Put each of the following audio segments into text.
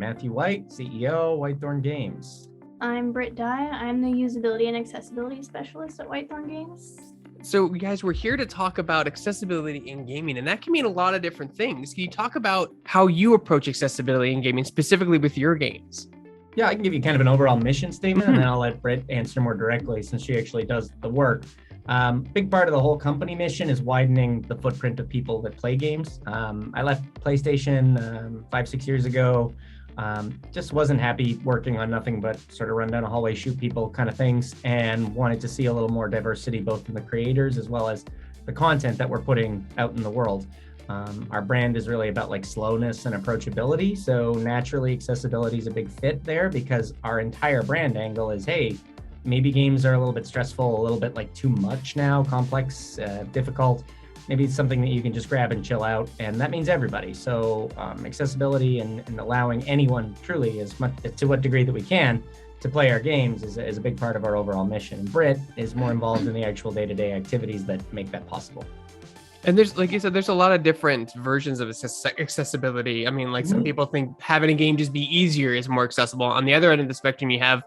Matthew White, CEO, Whitethorn Games. I'm Britt Dye. I'm the Usability and Accessibility Specialist at Whitethorn Games. So guys, we're here to talk about accessibility in gaming, and that can mean a lot of different things. Can you talk about how you approach accessibility in gaming, specifically with your games? Yeah, I can give you kind of an overall mission statement, and then I'll let Britt answer more directly since she actually does the work. Big part of the whole company mission is widening the footprint of people that play games. I left PlayStation 5-6 years ago. Just wasn't happy working on nothing but sort of run down a hallway, shoot people kind of things, and wanted to see a little more diversity both in the creators as well as the content that we're putting out in the world. Our brand is really about like slowness and approachability. So naturally accessibility is a big fit there because our entire brand angle is, hey, maybe games are a little bit stressful, a little bit like too much now, complex, difficult. Maybe it's something that you can just grab and chill out, and that means everybody. So accessibility and allowing anyone truly as much to what degree that we can to play our games is a big part of our overall mission. Britt is more involved in the actual day-to-day activities that make that possible. And there's, like you said, there's a lot of different versions of accessibility. I mean, like some people think having a game just be easier is more accessible. On the other end of the spectrum, you have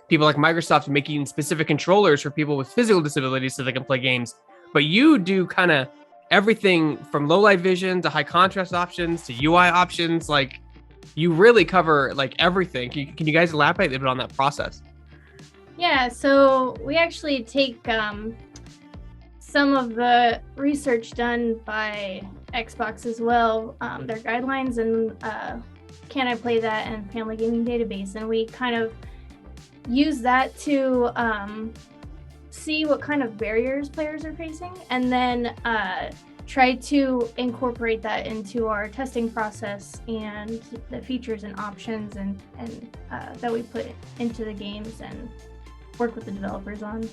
people like Microsoft making specific controllers for people with physical disabilities so they can play games. But you do kind of everything from low light vision to high contrast options to UI options. Like you really cover like everything. Can you guys elaborate a bit on that process? Yeah, so we actually take some of the research done by Xbox as well, their guidelines and Can I Play That and Family Gaming Database, and we kind of use that to see what kind of barriers players are facing, and then try to incorporate that into our testing process and the features and options and that we put into the games and work with the developers on.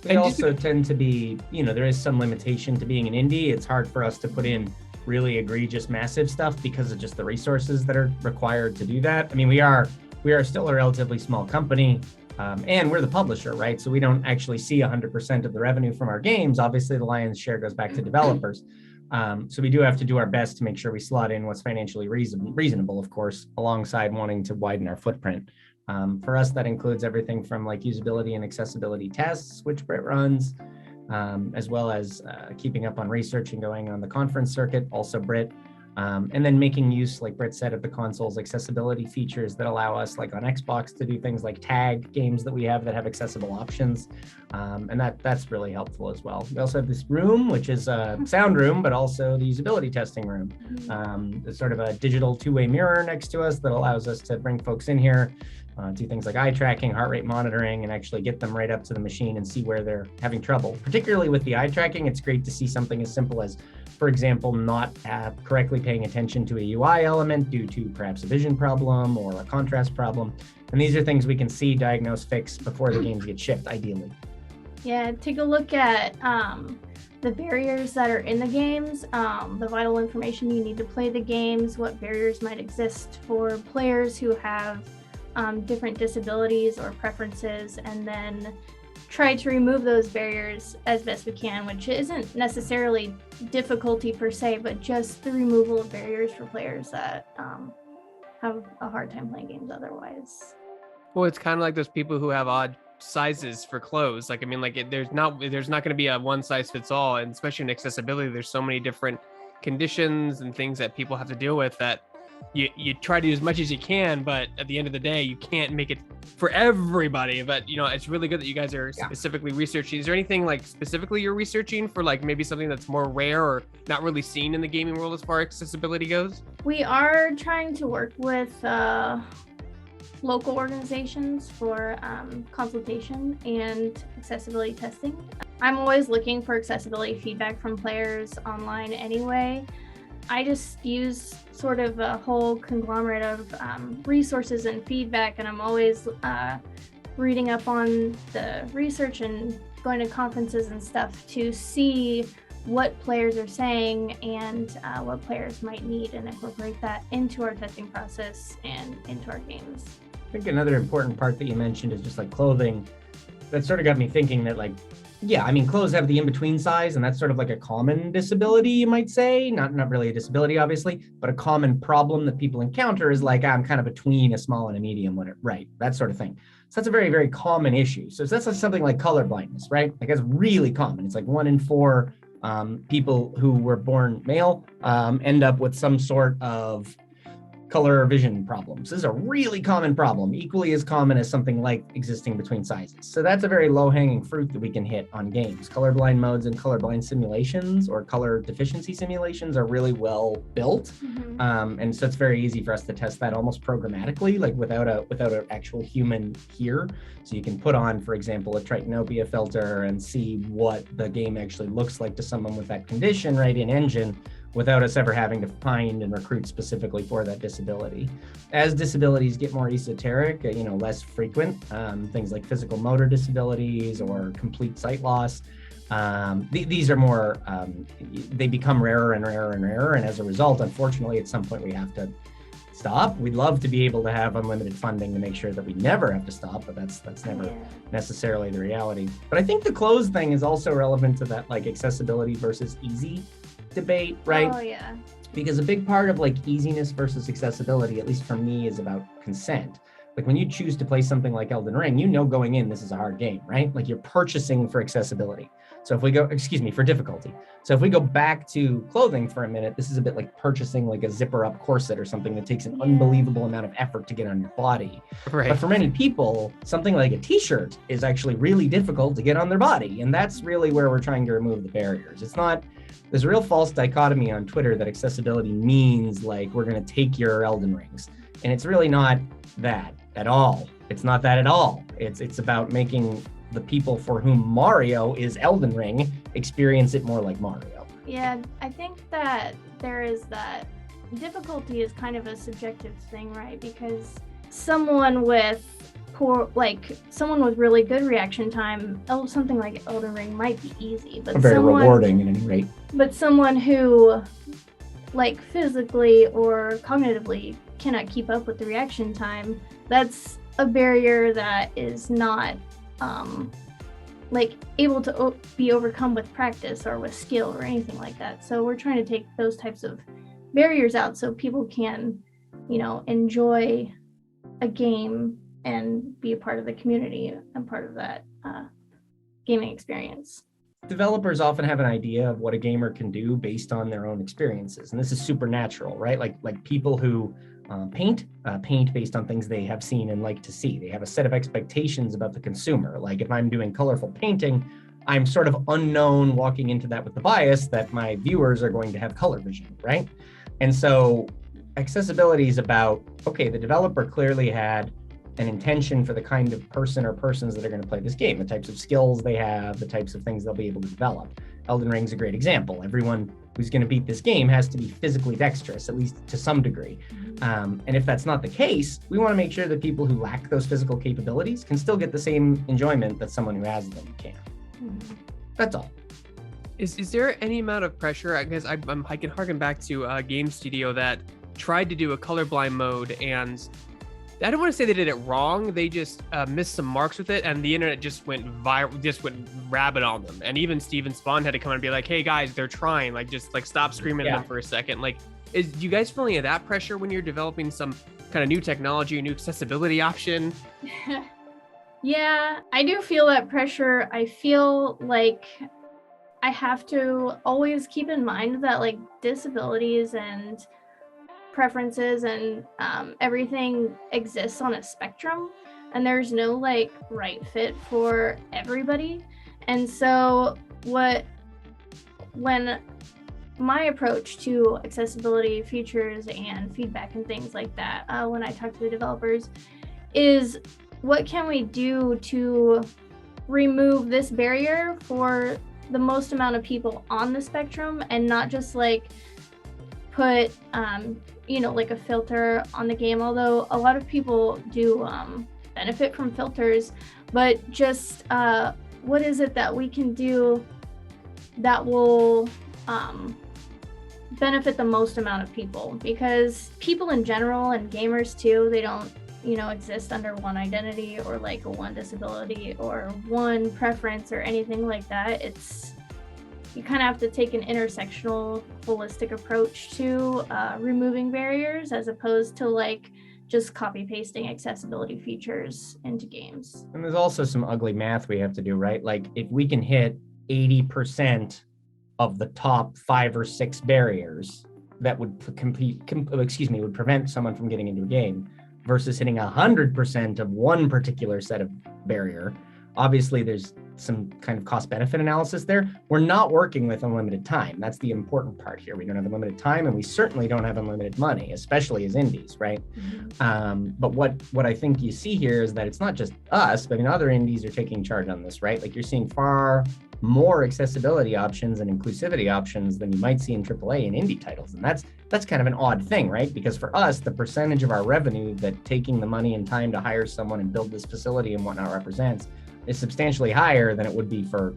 They also tend to be, there is some limitation to being an indie. It's hard for us to put in really egregious, massive stuff because of just the resources that are required to do that. I mean, we are still a relatively small company, and we're the publisher, right? So we don't actually see 100% of the revenue from our games. Obviously, the lion's share goes back to developers. So we do have to do our best to make sure we slot in what's financially reasonable, of course, alongside wanting to widen our footprint. For us, that includes everything from like usability and accessibility tests, which Britt runs, as well as keeping up on research and going on the conference circuit, also Britt. And then making use, like Britt said, of the console's accessibility features that allow us, like on Xbox, to do things like tag games that we have that have accessible options. And that's really helpful as well. We also have this room, which is a sound room, but also the usability testing room. There's sort of a digital two-way mirror next to us that allows us to bring folks in here, do things like eye tracking, heart rate monitoring, and actually get them right up to the machine and see where they're having trouble. Particularly with the eye tracking, it's great to see something as simple as, for example, not correctly paying attention to a UI element due to perhaps a vision problem or a contrast problem. And these are things we can see, diagnose, fix before the games get shipped, ideally. Yeah, take a look at the barriers that are in the games, the vital information you need to play the games, what barriers might exist for players who have different disabilities or preferences, and then try to remove those barriers as best we can, which isn't necessarily difficulty per se, but just the removal of barriers for players that have a hard time playing games otherwise. Well, it's kind of like those people who have odd sizes for clothes. Like, I mean, like there's not going to be a one size fits all, and especially in accessibility, there's so many different conditions and things that people have to deal with that you try to do as much as you can, but at the end of the day, you can't make it for everybody. But it's really good that you guys are specifically researching. Is there anything like specifically you're researching for, like maybe something that's more rare or not really seen in the gaming world as far as accessibility goes? We are trying to work with local organizations for consultation and accessibility testing. I'm always looking for accessibility feedback from players online anyway. I just use sort of a whole conglomerate of resources and feedback, and I'm always reading up on the research and going to conferences and stuff to see what players are saying and what players might need, and incorporate that into our testing process and into our games. I think another important part that you mentioned is just like clothing. That sort of got me thinking that, like, Yeah, I mean, clothes have the in-between size, and that's sort of like a common disability, you might say. Not really a disability, obviously, but a common problem that people encounter is like, I'm kind of between a small and a medium, right? That sort of thing. So that's a very, very common issue. So that's something like colorblindness, right? Like that's really common. It's like 1 in 4 people who were born male end up with some sort of color or vision problems. This is a really common problem, equally as common as something like existing between sizes. So that's a very low-hanging fruit that we can hit on games. Colorblind modes and colorblind simulations or color deficiency simulations are really well built. And so it's very easy for us to test that almost programmatically, like without an actual human here. So you can put on, for example, a tritanopia filter and see what the game actually looks like to someone with that condition right in engine, without us ever having to find and recruit specifically for that disability. As disabilities get more esoteric, less frequent, things like physical motor disabilities or complete sight loss, these are more, they become rarer and rarer and rarer. And as a result, unfortunately, at some point we have to stop. We'd love to be able to have unlimited funding to make sure that we never have to stop, but that's never necessarily the reality. But I think the clothes thing is also relevant to that like accessibility versus easy debate, right? Oh yeah. Because a big part of like easiness versus accessibility, at least for me, is about consent. Like when you choose to play something like Elden Ring, going in, this is a hard game, right? Like you're purchasing for accessibility. So if we go, for difficulty. So if we go back to clothing for a minute, this is a bit like purchasing like a zipper up corset or something that takes an unbelievable amount of effort to get on your body. Right. But for many people, something like a t-shirt is actually really difficult to get on their body. And that's really where we're trying to remove the barriers. There's a real false dichotomy on Twitter that accessibility means like we're going to take your Elden Rings. And it's really not that at all. It's not that at all. It's about making the people for whom Mario is Elden Ring experience it more like Mario. Yeah, I think that there is that difficulty is kind of a subjective thing, right? Because someone with really good reaction time, something like Elden Ring might be easy, but very rewarding at any rate. But someone who like physically or cognitively cannot keep up with the reaction time, that's a barrier that is not able to be overcome with practice or with skill or anything like that. So we're trying to take those types of barriers out so people can, enjoy a game and be a part of the community and part of that gaming experience. Developers often have an idea of what a gamer can do based on their own experiences. And this is supernatural, right? Like people who paint based on things they have seen and like to see. They have a set of expectations about the consumer. Like if I'm doing colorful painting, I'm sort of unknown walking into that with the bias that my viewers are going to have color vision, right? And so accessibility is about, okay, the developer clearly had an intention for the kind of person or persons that are going to play this game, the types of skills they have, the types of things they'll be able to develop. Elden Ring's a great example. Everyone who's going to beat this game has to be physically dexterous, at least to some degree. And if that's not the case, we want to make sure that people who lack those physical capabilities can still get the same enjoyment that someone who has them can. That's all. Is there any amount of pressure? I guess I can harken back to a game studio that tried to do a colorblind mode, and I don't want to say they did it wrong. They just missed some marks with it, and the internet just went viral, just went rabid on them. And even Steven Spawn had to come and be like, "Hey guys, they're trying. Like, just like stop screaming at them for a second." Like, do you guys feel any of that pressure when you're developing some kind of new technology, a new accessibility option? Yeah, I do feel that pressure. I feel like I have to always keep in mind that like disabilities and preferences and everything exists on a spectrum, and there's no like right fit for everybody. And so when my approach to accessibility features and feedback and things like that, when I talk to the developers, is what can we do to remove this barrier for the most amount of people on the spectrum, and not just like put like a filter on the game, although a lot of people do benefit from filters, but just what is it that we can do that will benefit the most amount of people? Because people in general and gamers too, they don't exist under one identity or like a one disability or one preference or anything like that. You kind of have to take an intersectional, holistic approach to removing barriers as opposed to like just copy pasting accessibility features into games. And there's also some ugly math we have to do, right? Like if we can hit 80% of the top 5 or 6 barriers that would would prevent someone from getting into a game versus hitting 100% of one particular set of barrier, obviously there's some kind of cost benefit analysis there. We're not working with unlimited time. That's the important part here. We don't have unlimited time, and we certainly don't have unlimited money, especially as indies, right? Mm-hmm. But what I think you see here is that it's not just us, but other indies are taking charge on this, right? Like you're seeing far more accessibility options and inclusivity options than you might see in AAA and indie titles. And that's kind of an odd thing, right? Because for us, the percentage of our revenue that taking the money and time to hire someone and build this facility and whatnot represents is substantially higher than it would be for,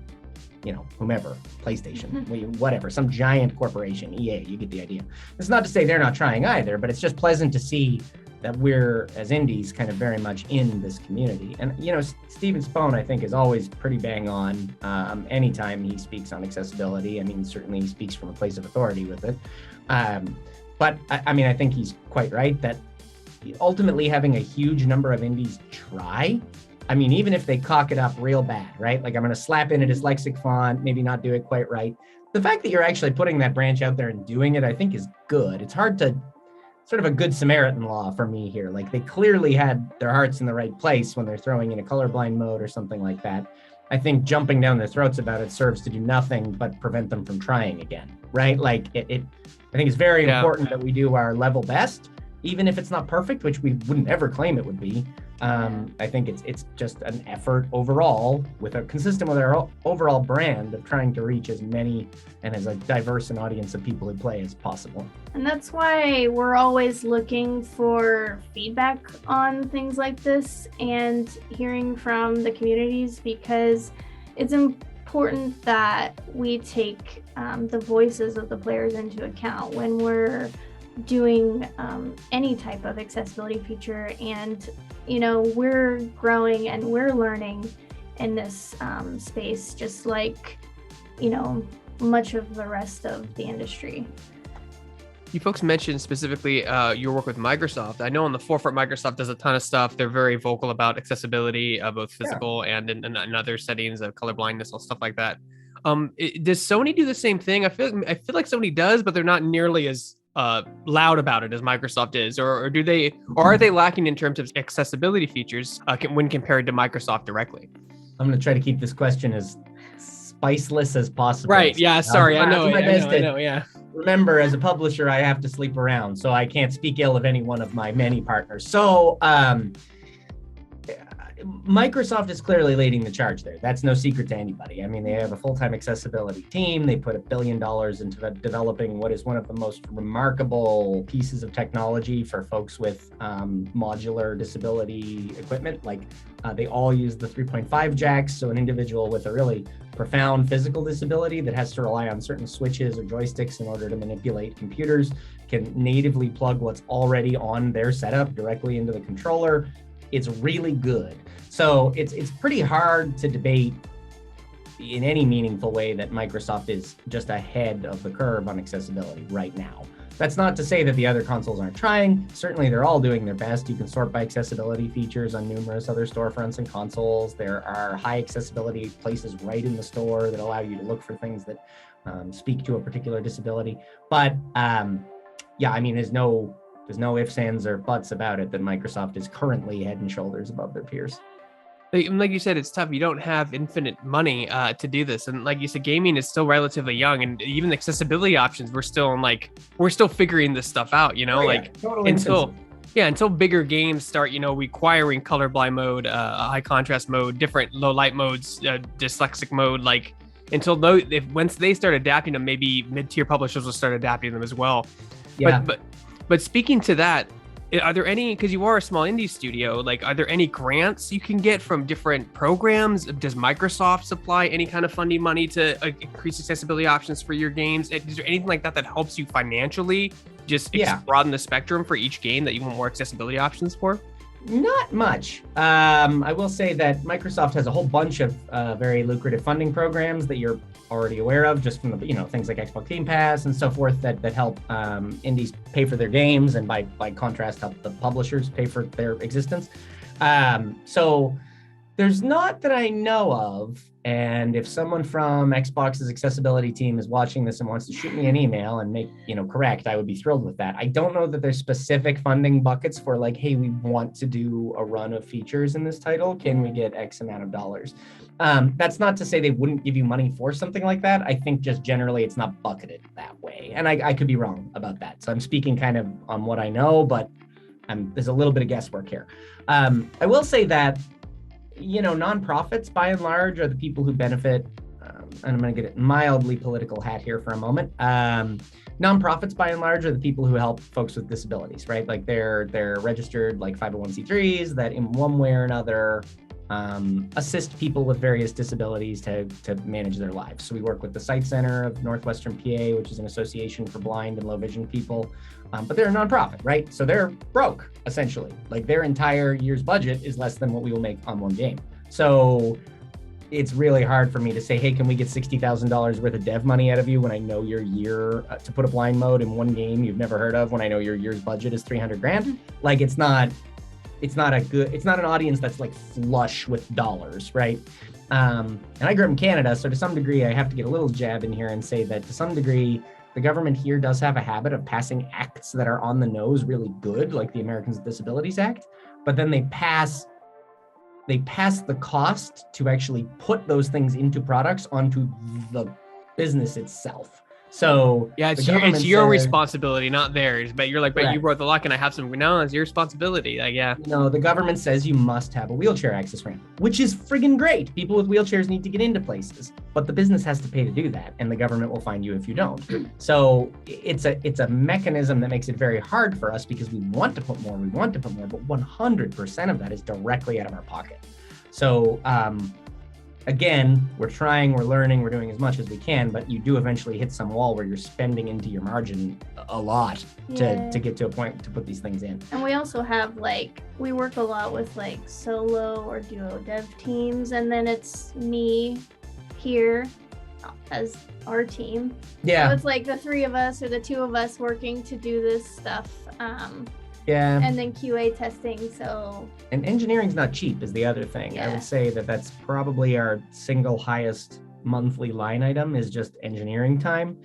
whomever, PlayStation, whatever, some giant corporation, EA, you get the idea. It's not to say they're not trying either, but it's just pleasant to see that we're, as indies, kind of very much in this community. And, Steven Spone, I think, is always pretty bang on anytime he speaks on accessibility. Certainly he speaks from a place of authority with it. But I think he's quite right that ultimately having a huge number of indies try, even if they cock it up real bad, right? Like I'm going to slap in a dyslexic font, maybe not do it quite right. The fact that you're actually putting that branch out there and doing it, I think is good. It's hard to sort of a good Samaritan law for me here. Like they clearly had their hearts in the right place when they're throwing in a colorblind mode or something like that. I think jumping down their throats about it serves to do nothing but prevent them from trying again, right? Like I think it's very important that we do our level best, even if it's not perfect, which we wouldn't ever claim it would be. I think it's just an effort overall consistent with our overall brand of trying to reach as many and as a diverse an audience of people who play as possible. And that's why we're always looking for feedback on things like this and hearing from the communities, because it's important that we take the voices of the players into account when we're doing any type of accessibility feature. And we're growing and we're learning in this space, just like much of the rest of the industry. You folks mentioned specifically your work with Microsoft. I know on the forefront, Microsoft does a ton of stuff. They're very vocal about accessibility, both physical and in other settings of colorblindness and stuff like that. Does Sony do the same thing? I feel like Sony does, but they're not nearly as loud about it as Microsoft is, or are they lacking in terms of accessibility features when compared to Microsoft directly? I'm going to try to keep this question as spiceless as possible. Right. Yeah. Sorry. I know. Yeah. Remember, as a publisher, I have to sleep around, so I can't speak ill of any one of my many partners. So, Microsoft is clearly leading the charge there. That's no secret to anybody. They have a full-time accessibility team. They put $1 billion into developing what is one of the most remarkable pieces of technology for folks with modular disability equipment. Like they all use the 3.5 jacks. So an individual with a really profound physical disability that has to rely on certain switches or joysticks in order to manipulate computers can natively plug what's already on their setup directly into the controller. It's really good. So it's pretty hard to debate in any meaningful way that Microsoft is just ahead of the curve on accessibility right now. That's not to say that the other consoles aren't trying. Certainly they're all doing their best. You can sort by accessibility features on numerous other storefronts and consoles. There are high accessibility places right in the store that allow you to look for things that speak to a particular disability. But there's no ifs, ands, or buts about it that Microsoft is currently head and shoulders above their peers. Like you said, it's tough. You don't have infinite money to do this. And like you said, gaming is still relatively young, and even accessibility options, we're still figuring this stuff out, totally until bigger games start, requiring colorblind mode, high contrast mode, different low light modes, dyslexic mode, once they start adapting them, maybe mid-tier publishers will start adapting them as well. Yeah. But speaking to that, are there any, because you are a small indie studio, are there any grants you can get from different programs? Does Microsoft supply any kind of funding money to increase accessibility options for your games? Is there anything like that helps you financially just broaden the spectrum for each game that you want more accessibility options for? Not much. I will say that Microsoft has a whole bunch of very lucrative funding programs that you're already aware of, just from the things like Xbox Game Pass and so forth that help indies pay for their games, and by contrast help the publishers pay for their existence. So there's not that I know of. And if someone from Xbox's accessibility team is watching this and wants to shoot me an email and make, correct, I would be thrilled with that. I don't know that there's specific funding buckets for like, hey, we want to do a run of features in this title. Can we get X amount of dollars? That's not to say they wouldn't give you money for something like that. I think just generally it's not bucketed that way. And I could be wrong about that. So I'm speaking kind of on what I know, but there's a little bit of guesswork here. I will say that nonprofits, by and large, are the people who benefit. And I'm going to get a mildly political hat here for a moment. Nonprofits, by and large, are the people who help folks with disabilities, right? Like they're registered like 501c3s that in one way or another assist people with various disabilities to manage their lives. So we work with the Sight Center of Northwestern PA, which is an association for blind and low vision people. But they're a nonprofit, right? So they're broke, essentially. Like their entire year's budget is less than what we will make on one game. So it's really hard for me to say, hey, can we get $60,000 worth of dev money out of you when I know your year to put a blind mode in one game you've never heard of, when I know your year's budget is $300,000? Like it's not an audience that's like flush with dollars, right? And I grew up in Canada, so to some degree, I have to get a little jab in here and say that to some degree, the government here does have a habit of passing acts that are on the nose really good, like the Americans with Disabilities Act, but then they pass the cost to actually put those things into products onto the business itself. So yeah, it's your responsibility, not theirs. But you're like, but you wrote the law, can I have some? No, it's your responsibility. Like, yeah. No, the government says you must have a wheelchair access ramp, which is friggin' great. People with wheelchairs need to get into places, but the business has to pay to do that, and the government will find you if you don't. So it's a mechanism that makes it very hard for us because we want to put more, but 100% of that is directly out of our pocket. So again, we're trying, we're learning, we're doing as much as we can, but you do eventually hit some wall where you're spending into your margin a lot to get to a point to put these things in. And we also have we work a lot with solo or duo dev teams, and then it's me here as our team. Yeah. So it's the three of us or the two of us working to do this stuff. Yeah. And then QA testing, And engineering's not cheap is the other thing. Yeah. I would say that's probably our single highest monthly line item is just engineering time.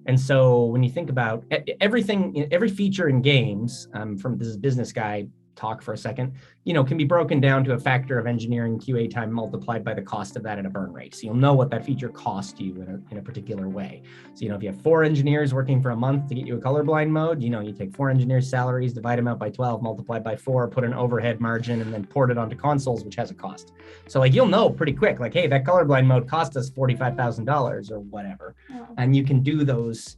And so when you think about everything, every feature in games, from this is business guy talk for a second, can be broken down to a factor of engineering QA time multiplied by the cost of that at a burn rate. So you'll know what that feature cost you in a particular way. So, if you have 4 engineers working for a month to get you a colorblind mode, you take 4 engineers' salaries, divide them out by 12, multiply by 4, put an overhead margin, and then port it onto consoles, which has a cost. So you'll know pretty quick, hey, that colorblind mode cost us $45,000 or whatever. Oh. And you can do those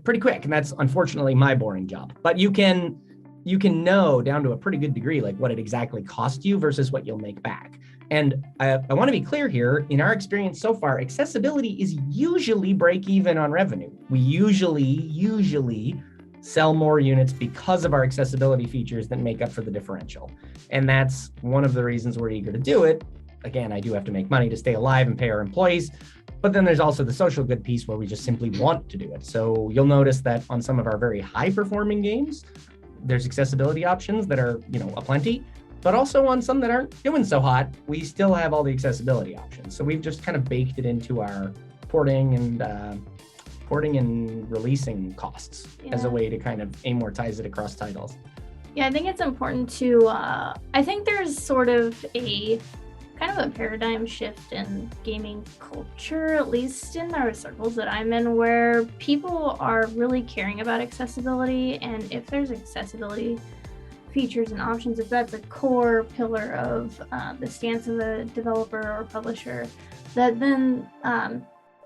pretty quick. And that's unfortunately my boring job, but you can know down to a pretty good degree, what it exactly cost you versus what you'll make back. And I want to be clear here, in our experience so far, accessibility is usually break even on revenue. We usually sell more units because of our accessibility features that make up for the differential. And that's one of the reasons we're eager to do it. Again, I do have to make money to stay alive and pay our employees, but then there's also the social good piece where we just simply want to do it. So you'll notice that on some of our very high performing games, there's accessibility options that are, aplenty, but also on some that aren't doing so hot, we still have all the accessibility options. So we've just kind of baked it into our porting and releasing costs as a way to kind of amortize it across titles. Yeah, I think it's important to, I think there's sort of a paradigm shift in gaming culture, at least in the circles that I'm in, where people are really caring about accessibility. And if there's accessibility features and options, if that's a core pillar of the stance of a developer or publisher, that then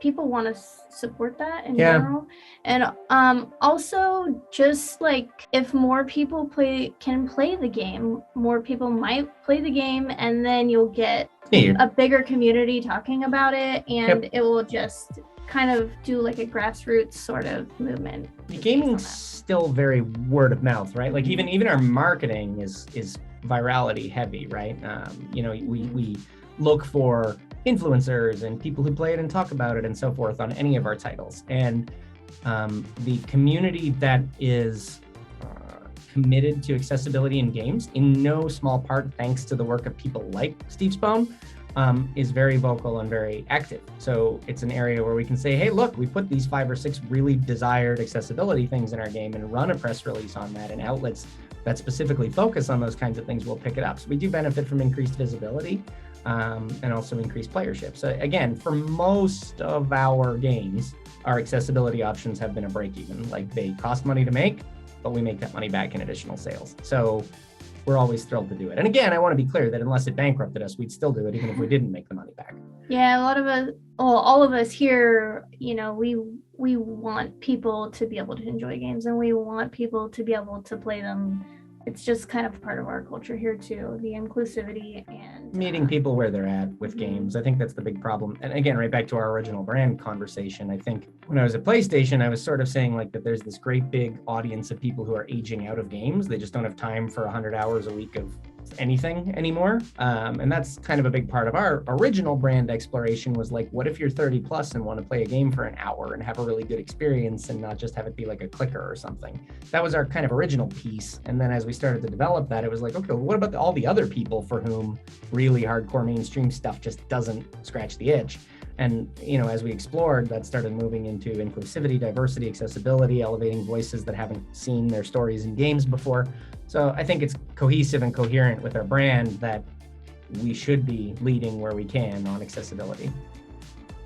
people want to support that in general. And also just if more people can play the game, more people might play the game, and then you'll get a bigger community talking about it, and it will just kind of do a grassroots sort of movement. Gaming's still very word of mouth, right? Even our marketing is virality heavy, right? We look for influencers and people who play it and talk about it and so forth on any of our titles. And the community that is committed to accessibility in games, in no small part thanks to the work of people like Steve Spohn, is very vocal and very active. So it's an area where we can say, hey, look, we put these 5 or 6 really desired accessibility things in our game and run a press release on that, and outlets that specifically focus on those kinds of things will pick it up. So we do benefit from increased visibility and also increased playership. So again, for most of our games, our accessibility options have been a break even. Like, they cost money to make, but we make that money back in additional sales. So we're always thrilled to do it. And again, I want to be clear that unless it bankrupted us, we'd still do it even if we didn't make the money back. Yeah, a lot of us, all of us here, we want people to be able to enjoy games, and we want people to be able to play them. It's just kind of part of our culture here too, the inclusivity and meeting people where they're at with games. I think that's the big problem. And again, right back to our original brand conversation, I think when I was at PlayStation, I was sort of saying like that there's this great big audience of people who are aging out of games. They just don't have time for 100 hours a week of anything anymore. And that's kind of a big part of our original brand exploration, was like, what if you're 30 plus and want to play a game for an hour and have a really good experience and not just have it be like a clicker or something? That was our kind of original piece. And then as we started to develop that, it was like, okay, well, what about all the other people for whom really hardcore mainstream stuff just doesn't scratch the itch? And, as we explored, that started moving into inclusivity, diversity, accessibility, elevating voices that haven't seen their stories in games before. So I think it's cohesive and coherent with our brand that we should be leading where we can on accessibility.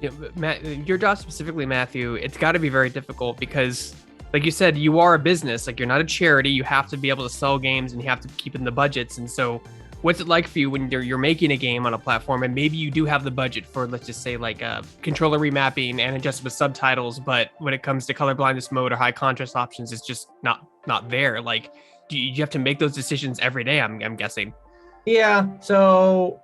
Yeah, Matt, your job specifically, Matthew, it's got to be very difficult because, like you said, you are a business. Like, you're not a charity. You have to be able to sell games and you have to keep in the budgets. And so what's it like for you when you're making a game on a platform and maybe you do have the budget for, let's just say, like controller remapping and adjustable subtitles, but when it comes to colorblindness mode or high contrast options, it's just not there. Like, do you have to make those decisions every day, I'm guessing? Yeah, so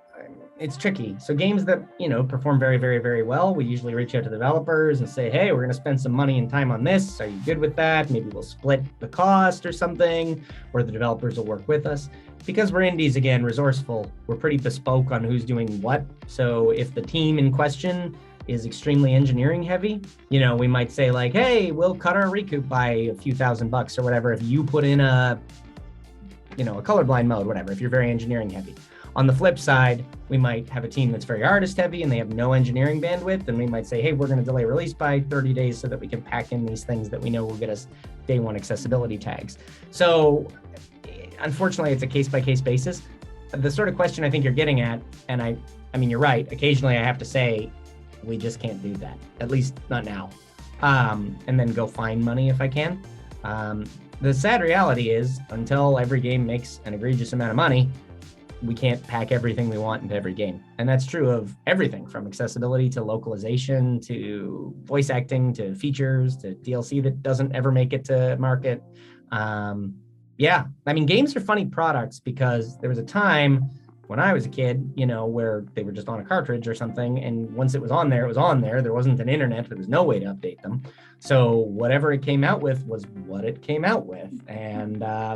it's tricky. So games that, perform very, very, very well, we usually reach out to developers and say, hey, we're going to spend some money and time on this. Are you good with that? Maybe we'll split the cost or something, or the developers will work with us. Because we're indies, again, resourceful, we're pretty bespoke on who's doing what. So if the team in question is extremely engineering heavy, we might say like, hey, we'll cut our recoup by a few $1,000 or whatever if you put in a colorblind mode, whatever, if you're very engineering heavy. On the flip side, we might have a team that's very artist heavy and they have no engineering bandwidth, and we might say, hey, we're going to delay release by 30 days so that we can pack in these things that we know will get us day one accessibility tags. So unfortunately, it's a case-by-case basis. The sort of question I think you're getting at, and I mean, you're right, occasionally I have to say, we just can't do that, at least not now, and then go find money if I can. The sad reality is, until every game makes an egregious amount of money, we can't pack everything we want into every game. And that's true of everything from accessibility to localization to voice acting to features to DLC that doesn't ever make it to market. Yeah, I mean, games are funny products because there was a time when I was a kid, where they were just on a cartridge or something. And once it was on there, it was on there. There wasn't an internet. There was no way to update them. So whatever it came out with was what it came out with. And I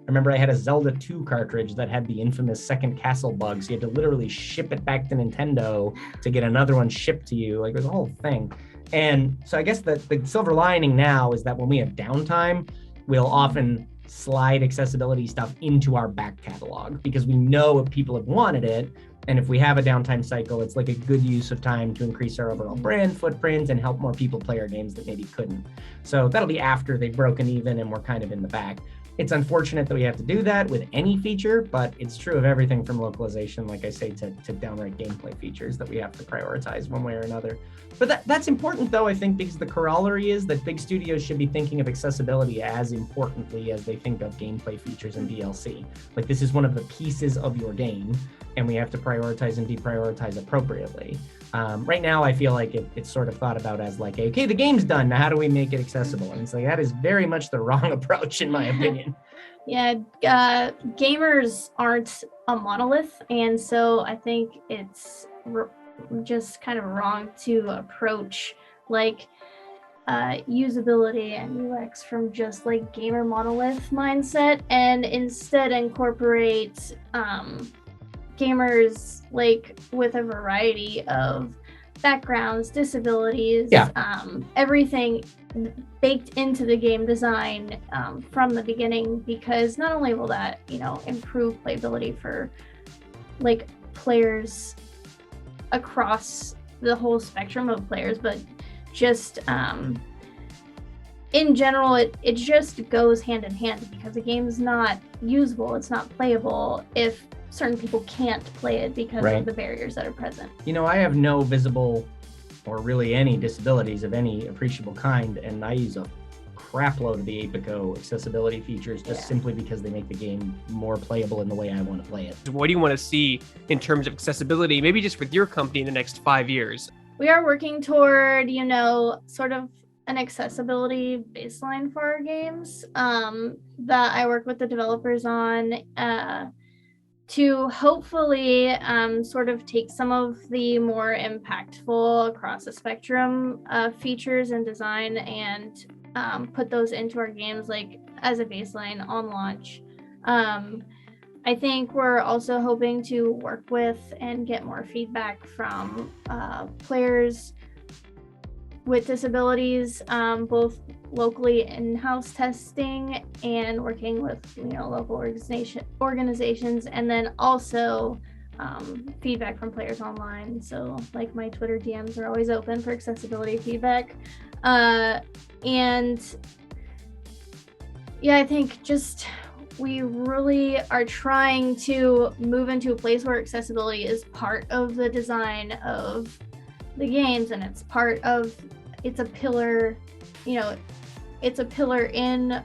remember I had a Zelda 2 cartridge that had the infamous second castle bug. So you had to literally ship it back to Nintendo to get another one shipped to you. Like, it was a whole thing. And so I guess the silver lining now is that when we have downtime, we'll often slide accessibility stuff into our back catalog because we know if people have wanted it. And if we have a downtime cycle, it's like a good use of time to increase our overall brand footprint and help more people play our games that maybe couldn't. So that'll be after they've broken even and we're kind of in the back. It's unfortunate that we have to do that with any feature, but it's true of everything from localization, like I say, to downright gameplay features that we have to prioritize one way or another. But that's important, though, I think, because the corollary is that big studios should be thinking of accessibility as importantly as they think of gameplay features and DLC. Like, this is one of the pieces of your game, and we have to prioritize and deprioritize appropriately. Right now, I feel like it's sort of thought about as like, okay, the game's done, now how do we make it accessible? And it's like, that is very much the wrong approach, in my opinion. Yeah, gamers aren't a monolith, and so I think it's just kind of wrong to approach like usability and UX from just like gamer monolith mindset, and instead incorporate gamers like with a variety of backgrounds, disabilities, everything baked into the game design from the beginning, because not only will that, improve playability for like players across the whole spectrum of players, but just in general, it just goes hand in hand, because the game's not usable, it's not playable if certain people can't play it because of the barriers that are present. I have no visible or really any disabilities of any appreciable kind, and I use a crap load of the Apico accessibility features just simply because they make the game more playable in the way I want to play it. What do you want to see in terms of accessibility, maybe just with your company in the next 5 years? We are working toward, sort of an accessibility baseline for our games that I work with the developers on to hopefully sort of take some of the more impactful across the spectrum features and design and put those into our games like as a baseline on launch. I think we're also hoping to work with and get more feedback from players with disabilities, both locally in-house testing and working with local organizations, and then also feedback from players online. So like my Twitter DMs are always open for accessibility feedback. And I think just we really are trying to move into a place where accessibility is part of the design of the games, and it's a pillar, it's a pillar in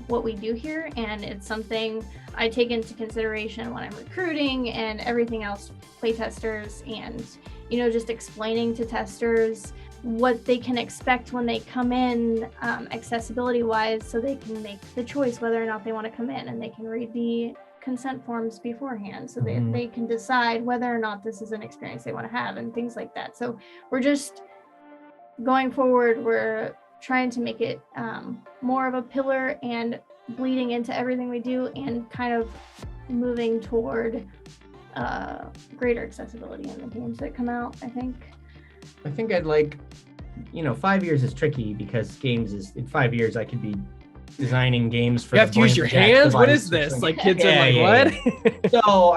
what we do here, and it's something I take into consideration when I'm recruiting and everything else, playtesters, and just explaining to testers what they can expect when they come in accessibility wise, so they can make the choice whether or not they want to come in, and they can read the consent forms beforehand so that they can decide whether or not this is an experience they want to have and things like that. So we're just going forward, we're trying to make it more of a pillar and bleeding into everything we do, and kind of moving toward greater accessibility in the games that come out. I think I'd like, 5 years is tricky, because in 5 years I could be designing games for you have to use your hands. What is this? Like kids are like, what? So,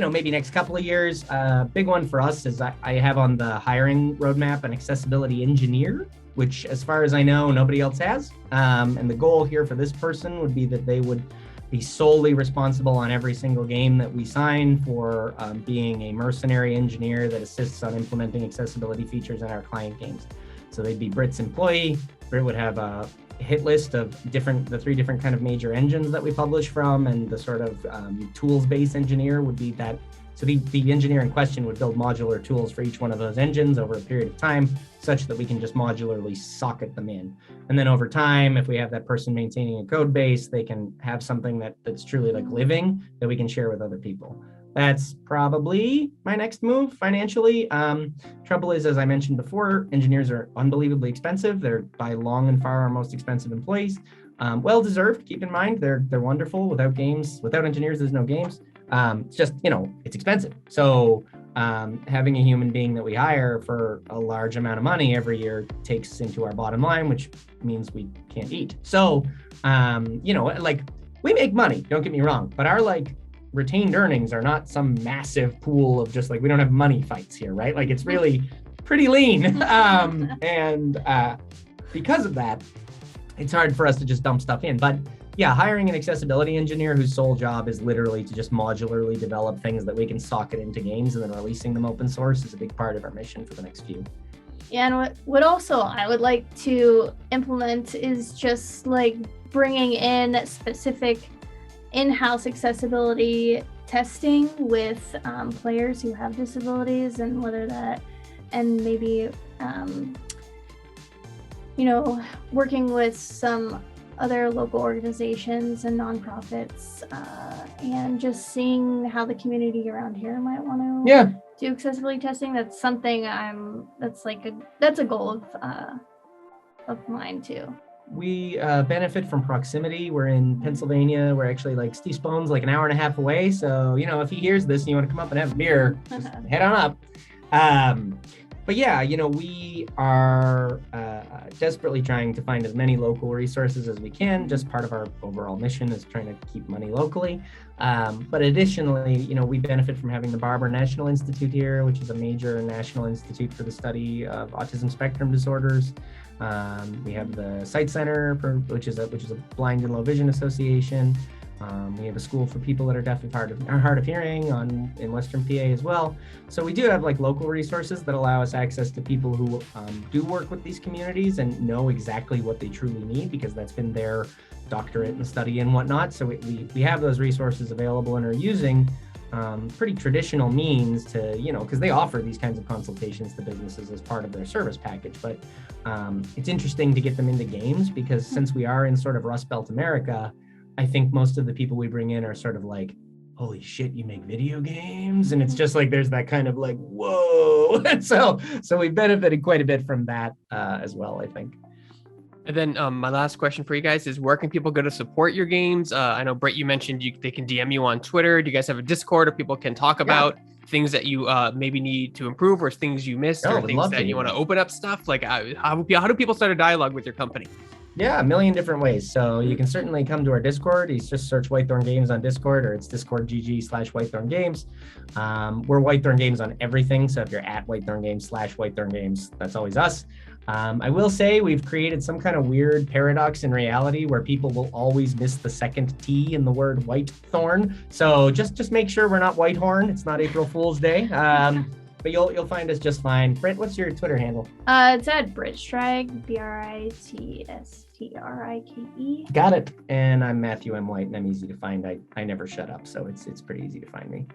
maybe next couple of years. Big one for us is I have on the hiring roadmap an accessibility engineer, which as far as I know, nobody else has. And the goal here for this person would be that they would be solely responsible on every single game that we sign for being a mercenary engineer that assists on implementing accessibility features in our client games. So they'd be Brit's employee. Brit would have a hit list of the 3 different kind of major engines that we publish from, and the sort of tools-based engineer would be that. So the engineer in question would build modular tools for each one of those engines over a period of time, such that we can just modularly socket them in. And then over time, if we have that person maintaining a code base, they can have something that's truly like living that we can share with other people. That's probably my next move financially. Trouble is, as I mentioned before, engineers are unbelievably expensive. They're by long and far our most expensive employees. Well-deserved, keep in mind, they're wonderful. Without engineers, there's no games. It's just, it's expensive. So having a human being that we hire for a large amount of money every year takes into our bottom line, which means we can't eat. So, we make money, don't get me wrong, but our retained earnings are not some massive pool of just we don't have money fights here, right? It's really pretty lean. And because of that, it's hard for us to just dump stuff in. But yeah, hiring an accessibility engineer whose sole job is literally to just modularly develop things that we can socket into games and then releasing them open source is a big part of our mission for the next few. Yeah, and what also I would like to implement is just bringing in specific in-house accessibility testing with players who have disabilities, and whether that, and maybe working with some other local organizations and nonprofits, and just seeing how the community around here might want to do accessibility testing. That's something that's a goal of of mine too. We benefit from proximity. We're in Pennsylvania. We're actually like Steve Spohn's like an hour and a half away. So, you know, if he hears this and you want to come up and have a beer, just head on up. But yeah, you know, we are desperately trying to find as many local resources as we can. Just part of our overall mission is trying to keep money locally. But additionally, you know, we benefit from having the Barber National Institute here, which is a major national institute for the study of autism spectrum disorders. We have the Sight Center, which is a blind and low vision association. We have a school for people that are deaf and hard of hearing in Western PA as well. So we do have like local resources that allow us access to people who do work with these communities and know exactly what they truly need, because that's been their doctorate and study and whatnot. So we have those resources available and are using pretty traditional means to, you know, because they offer these kinds of consultations to businesses as part of their service package. But it's interesting to get them into games, because since we are in sort of Rust Belt America, I think most of the people we bring in are sort of like, holy shit, you make video games? And it's just like, there's that kind of like, whoa. And so we benefited quite a bit from that as well, I think. And then my last question for you guys is, where can people go to support your games? I know, Brett, you mentioned they can DM you on Twitter. Do you guys have a Discord where people can talk about things that you maybe need to improve, or things you missed, or things that you want to open up stuff? Like how do people start a dialogue with your company? Yeah, a million different ways. So you can certainly come to our Discord. You just search Whitethorn Games on Discord, or it's discord.gg/Whitethorn Games. We're Whitethorn Games on everything. So if you're at Whitethorn Games/Whitethorn Games, that's always us. I will say we've created some kind of weird paradox in reality where people will always miss the second T in the word Whitethorn. So just make sure we're not Whitehorn. It's not April Fool's Day. But you'll find us just fine. Brent, what's your Twitter handle? It's at Britstrike, BRITSTRIKE. Got it. And I'm Matthew M. White, and I'm easy to find. I never shut up, so it's pretty easy to find me.